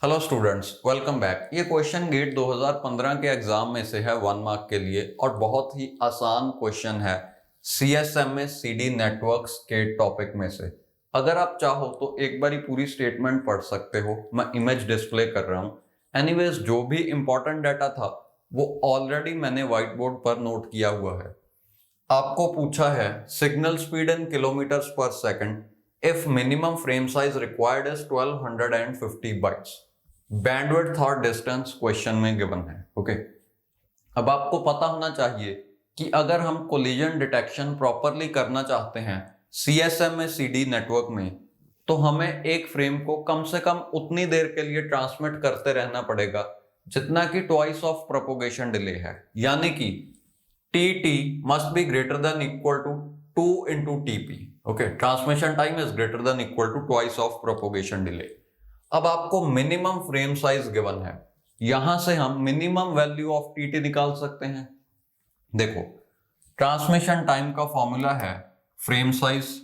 Hello students, welcome back. ये question gate 2015 के exam में से है 1 मार्क के लिए और बहुत ही आसान क्वेश्चन है CSMA CD नेटवर्क्स के टॉपिक में से। अगर आप चाहो तो एक बारी पूरी स्टेटमेंट पढ़ सकते हो, मैं इमेज डिस्प्ले कर रहा हूं। एनीवेज, जो भी इंपॉर्टेंट डाटा था वो ऑलरेडी मैंने व्हाइट बोर्ड पर नोट किया हुआ है। आपको पूछा है signal speed in kilometres per second if minimum frame size required is 1250 bytes. Bandwidth और डिस्टेंस क्वेश्चन में गिवन है। ओके, अब आपको पता होना चाहिए कि अगर हम कोलिजन डिटेक्शन प्रॉपरली करना चाहते हैं CSMA CD नेटवर्क में, तो हमें एक फ्रेम को कम से कम उतनी देर के लिए ट्रांसमिट करते रहना पड़ेगा जितना कि ट्वाइस ऑफ प्रोपोगेशन डिले है, यानी कि TT must be greater than equal to 2 into TP. Okay, transmission time is greater than equal to twice of propagation delay. अब आपको मिनिमम फ्रेम साइज गिवन है, यहां से हम मिनिमम वैल्यू ऑफ TT निकाल सकते हैं। देखो, ट्रांसमिशन टाइम का फॉर्मूला है frame size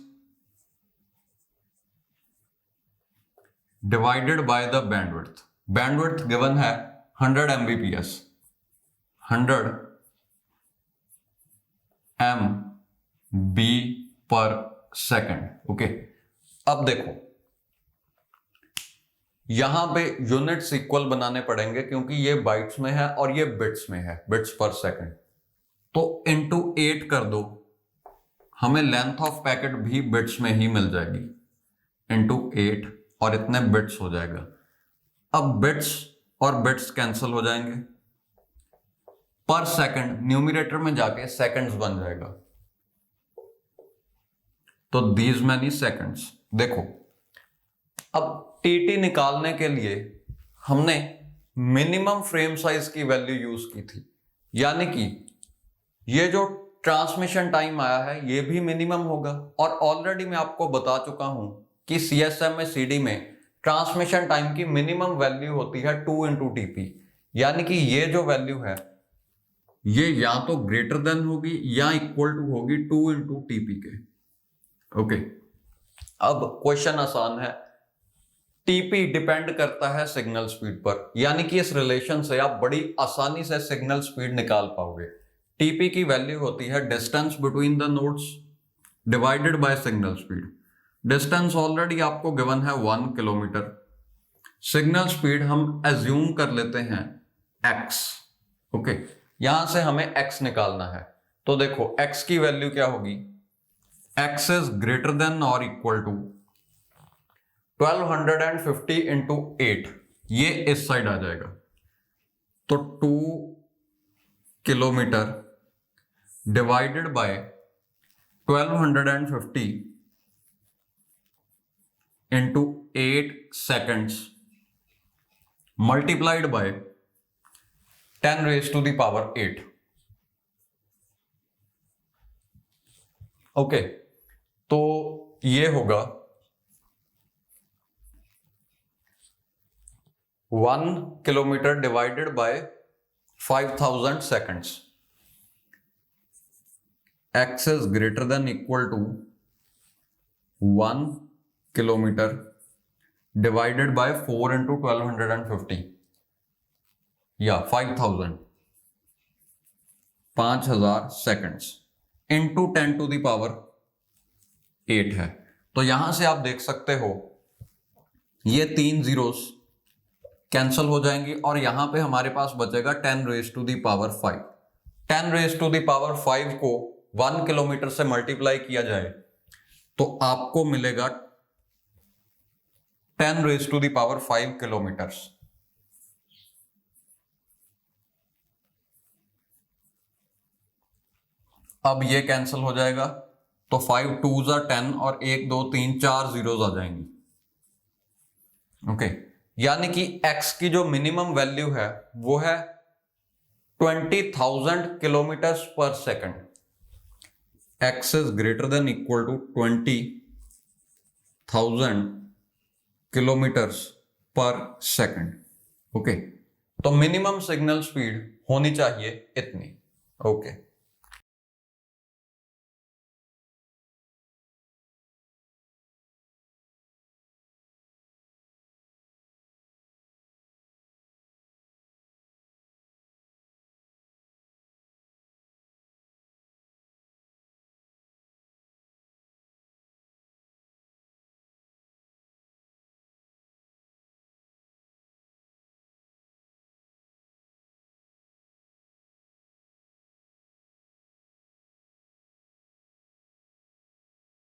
divided by the bandwidth. Bandwidth given है 100 Mbps, 100 MB पर सेकंड। ओके, अब देखो यहां पे यूनिट्स इक्वल बनाने पड़ेंगे क्योंकि ये बाइट्स में है और ये बिट्स में है, बिट्स पर सेकंड। तो इंटू 8 कर दो, हमें लेंथ ऑफ पैकेट भी बिट्स में ही मिल जाएगी। इंटू 8 और इतने बिट्स हो जाएगा। अब बिट्स और बिट्स कैंसिल हो जाएंगे, पर सेकंड न्यूमरेटर में जाके सेकंड्स बन जाएगा, तो दीज मैनी सेकंड्स। देखो, अब TT निकालने के लिए हमने मिनिमम फ्रेम साइज की वैल्यू यूज की थी, यानी कि ये जो ट्रांसमिशन टाइम आया है ये भी मिनिमम होगा। और ऑलरेडी मैं आपको बता चुका हूं कि CSMA CD में ट्रांसमिशन टाइम की मिनिमम वैल्यू होती है 2 into TP, यानी कि ये जो वैल्यू है ये या तो ग्रेटर देन होगी या इक्वल टू होगी 2 into TP के। ओके, अब क्वेश्चन आसान है। TP डिपेंड करता है सिग्नल स्पीड पर, यानी कि इस रिलेशन से आप बड़ी आसानी से सिग्नल स्पीड निकाल पाओगे। TP की वैल्यू होती है distance between the nodes divided buy signal speed. Distance already आपको गिवन है 1 किलोमीटर। सिग्नल स्पीड हम एज्यूम कर लेते हैं x। ओके, यहां से हमें x निकालना है, तो देखो x की वैल्यू क्या होगी। x इज ग्रेटर देन और इक्वल टू 1250 इंटू 8, ये इस साइड आ जाएगा, तो 2 kilometre divided by 1250 into 8 seconds multiplied by 10 raised to the power 8। Okay, तो ये होगा 1 kilometre divided by 5000 seconds. x is greater than equal to 1 kilometre divided by 4 into 1250 या 5000 seconds into 10 to the power 8 है। तो यहां से आप देख सकते हो ये 3 जीरोस कैंसल हो जाएंगी और यहां पे हमारे पास बचेगा 10 raised to the power 5। 10 raised to the power 5 को 1 किलोमीटर से मल्टीप्लाई किया जाए तो आपको मिलेगा 10 raised to the power 5 kilometres. अब ये कैंसिल हो जाएगा, तो 5 2s are 10 और 1 2 3 4 जीरोस आ जाएंगी। ओके, यानी कि x की जो मिनिमम वैल्यू है वो है 20,000 kilometres per second. x is greater than equal to 20,000 kilometres per second. Okay, तो मिनिमम सिग्नल स्पीड होनी चाहिए इतनी। ओके।